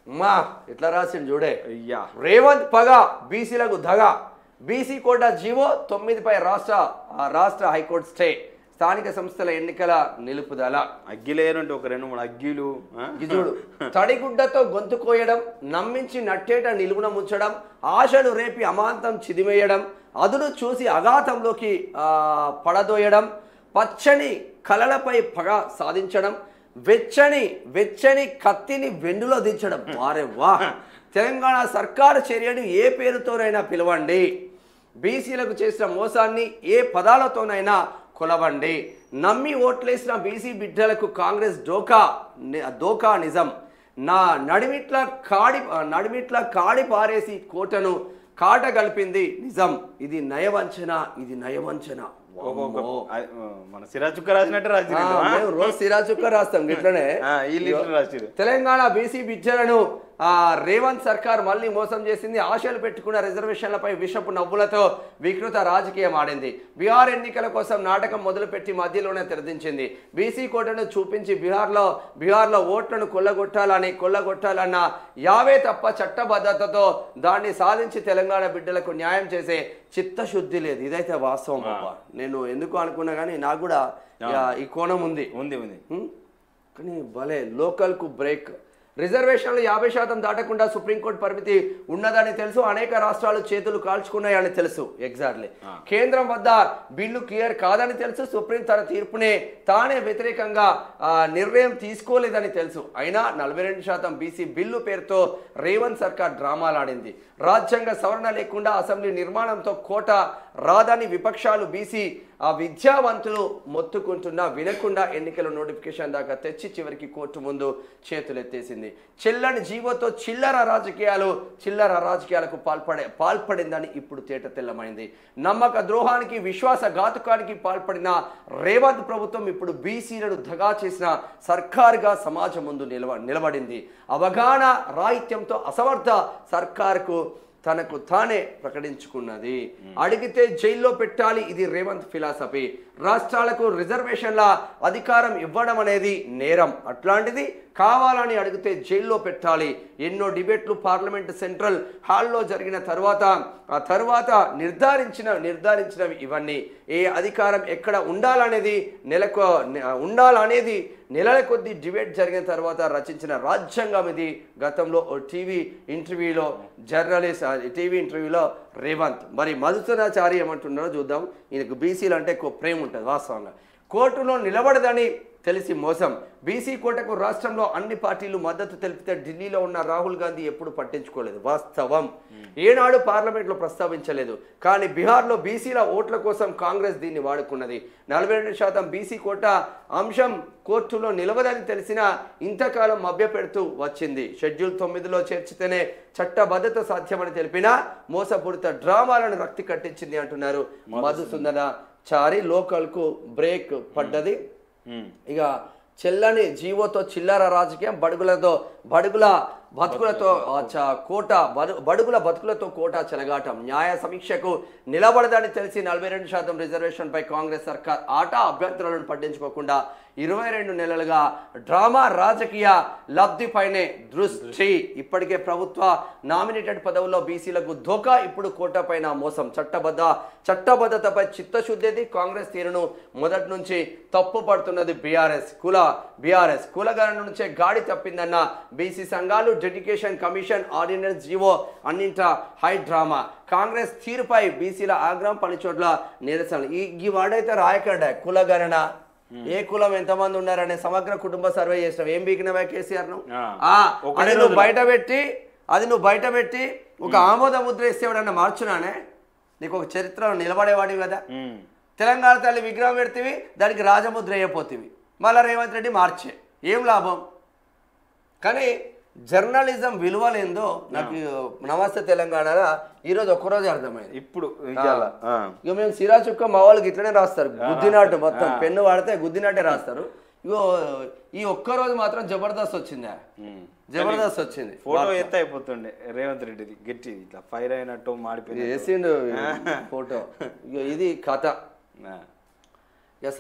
మా ఇట్లా రాసిండు చూడే. అయ్యా రేవంత్ పగ బీసీలకు దగ, బీసీ కోటా జీవో 9పై రాష్ట్ర హైకోర్టు స్టే, స్థానిక సంస్థల ఎన్నికల నిలుపుదల. అగ్గిలేనంటే ఒక 2-3 అగ్గిలు చూడు. తడిగుడ్డతో గొంతు కోయడం, నమ్మించి నట్టేట నిలువున ముంచడం, ఆశలు రేపి అమాంతం చిదిమేయడం, అదును చూసి అఘాతంలోకి పడదోయడం, పచ్చని కలలపై పగ సాధించడం, వెచ్చని కత్తిని వెన్నులో దించడం. వారే వా! తెలంగాణ సర్కారు చర్యను ఏ పేరుతోనైనా పిలవండి, బీసీలకు చేసిన మోసాన్ని ఏ పదాలతోనైనా కొలవండి, నమ్మి ఓట్లేసిన బీసీ బిడ్డలకు కాంగ్రెస్ దోకా నిజం, నా నడిమిట్ల కాడి పారేసి కోటను కాట గల్పింది నిజం, ఇది నయవంచన. మన సిరాచుక్క రాసినట్టు రోజు సిరాచుక్క రాస్తాం ఇట్లనే. తెలంగాణ బీసీ బిడ్డలను రేవంత్ సర్కార్ మళ్ళీ మోసం చేసింది. ఆశలు పెట్టుకున్న రిజర్వేషన్లపై విషపు నవ్వులతో వికృత రాజకీయం ఆడింది. బీహార్ ఎన్నికల కోసం నాటకం మొదలుపెట్టి మధ్యలోనే తెరదించింది. బీసీ కోటను చూపించి బీహార్లో ఓట్లను కొల్లగొట్టాలన్న యావే తప్ప చట్టబద్ధతతో దాన్ని సాధించి తెలంగాణ బిడ్డలకు న్యాయం చేసే చిత్తశుద్ధి లేదు. ఇదైతే వాస్తవం అబ్బా. నేను ఎందుకు అనుకున్నా కానీ నాకు కూడా ఈ కోణం ఉంది. కానీ భలే లోకల్కు బ్రేక్. రిజర్వేషన్లు 50% దాటకుండా సుప్రీంకోర్టు పరిమితి ఉన్నదని తెలుసు. అనేక రాష్ట్రాలు చేతులు కాల్చుకున్నాయని తెలుసు. ఎగ్జాక్ట్లీ. కేంద్రం వద్ద బిల్లు క్లియర్ కాదని తెలుసు. సుప్రీం తన తీర్పునే తానే వ్యతిరేకంగా నిర్ణయం తీసుకోలేదని తెలుసు. అయినా 42% బీసీ బిల్లు పేరుతో రేవంత్ సర్కార్ డ్రామాలాడింది. రాజ్యాంగ సవరణ లేకుండా అసెంబ్లీ నిర్మాణంతో కోట రాదని విపక్షాలు బీసీ విద్యావంతులు మొత్తుకుంటున్నా వినకుండా ఎన్నికల నోటిఫికేషన్ దాకా తెచ్చి చివరికి కోర్టు ముందు చేతులెత్తేసింది. చెల్లని జీవోతో చిల్లర రాజకీయాలకు పాల్పడిందని ఇప్పుడు తేట తెల్లమైంది. నమ్మక ద్రోహానికి విశ్వాసఘాతుకానికి పాల్పడిన రేవంత్ ప్రభుత్వం ఇప్పుడు బీసీలను దగా చేసిన సర్కారుగా సమాజం ముందు నిలబడింది. అవగాహన రాహిత్యంతో అసమర్థ సర్కారుకు తనకు తానే ప్రకటించుకున్నది. అడిగితే జైల్లో పెట్టాలి, ఇది రేవంత్ ఫిలాసఫీ. రాష్ట్రాలకు రిజర్వేషన్ల అధికారం ఇవ్వడం అనేది నేరం, అట్లాంటిది కావాలని అడిగితే జైల్లో పెట్టాలి. ఎన్నో డిబేట్లు పార్లమెంట్ సెంట్రల్ హాల్లో జరిగిన తర్వాత నిర్ధారించినవి ఇవన్నీ. ఏ అధికారం ఎక్కడ ఉండాలనేది నెలల కొద్ది డిబేట్ జరిగిన తర్వాత రచించిన రాజ్యాంగం ఇది. గతంలో టీవీ ఇంటర్వ్యూలో రేవంత్ మరి మధుసూదనాచారి ఏమంటున్నారో చూద్దాం. ఈయనకు బీసీలు అంటే ఎక్కువ ప్రేమ ఉంటుంది. వాస్తవంగా కోర్టులో నిలబడదని తెలిసి మోసం. బీసీ కోటకు రాష్ట్రంలో అన్ని పార్టీలు మద్దతు తెలిపితే ఢిల్లీలో ఉన్న రాహుల్ గాంధీ ఎప్పుడు పట్టించుకోలేదు. వాస్తవం. ఏనాడు పార్లమెంట్లో ప్రస్తావించలేదు. కానీ బీహార్లో బీసీల ఓట్ల కోసం కాంగ్రెస్ దీన్ని వాడుకున్నది. 42% బీసీ కోట అంశం కోర్టులో నిలవదని తెలిసినా ఇంతకాలం మభ్యపెడుతూ వచ్చింది. షెడ్యూల్ 9లో చేర్చితేనే చట్టబద్ధత సాధ్యమని తెలిపినా మోసపూరిత డ్రామాలను రక్తి కట్టించింది అంటున్నారు మధుసూదనాచారి. లోకల్కు బ్రేక్ పడ్డది. ఇక చెల్లని జీవోతో చిల్లర రాజకీయం, బడుగుల బతుకులతో కోట చెలగాటం. న్యాయ సమీక్షకు నిలబడదని తెలిసి 42% రిజర్వేషన్పై కాంగ్రెస్ సర్కార్ ఆట అభ్యంతరాలను పట్టించుకోకుండా 22 నెలలుగా డ్రామా రాజకీయ లబ్ధిపైనే దృష్టి. ఇప్పటికే ప్రభుత్వ నామినేటెడ్ పదవుల్లో బీసీలకు ధోకా, ఇప్పుడు కోట పైన మోసం. చట్టబద్ధతపై చిత్తశుద్ధి. కాంగ్రెస్ తీరును మొదటి నుంచి తప్పు పడుతున్నది బీఆర్ఎస్. కులగణన నుంచే గాడి తప్పిందన్న బీసీ సంఘాలు. డెడికేషన్ కమిషన్, ఆర్డినెన్స్, జీవో అన్నింట హై డ్రామా. కాంగ్రెస్ తీరుపై బీసీల ఆగ్రహం, పనిచోట్ల నిరసనలు. ఈ వాడైతే రాయకండి. కులగణన, ఏ కులం ఎంతమంది ఉన్నారనే సమగ్ర కుటుంబ సర్వే చేసినావు. ఏం బీకినవా కేసీఆర్ ను? అది నువ్వు బయట పెట్టి ఒక ఆమోద ముద్ర ఇస్తేవాడన్నా మార్చునానే? నీకు ఒక చరిత్రలో నిలబడేవాడివి కదా. తెలంగాణ తల్లి విగ్రహం పెడితేవి, దానికి రాజముద్ర అయిపోతేవి. మళ్ళా రేవంత్ రెడ్డి మార్చే ఏం లాభం? కానీ జర్నలిజం విలువలేందో నాకు నమస్తే తెలంగాణలో ఈరోజు ఒక్కరోజు అర్థమైంది. ఇప్పుడు ఇక మేము సిరాచుక్క మా వాళ్ళకి ఇట్లనే రాస్తారు. గుద్దినాటు మొత్తం పెన్ను వాడితే గుద్దినాటే రాస్తారు. ఇగో ఈ ఒక్కరోజు మాత్రం జబర్దస్త్ వచ్చింది. ఫోటో ఎత్త అయిపోతుండే రేవంత్ రెడ్డిది, గట్టి ఇట్లా ఫైర్ అయినట్టు మాడిపోయింది వేసిండు ఫోటో. ఇక ఇది కథ. ఇక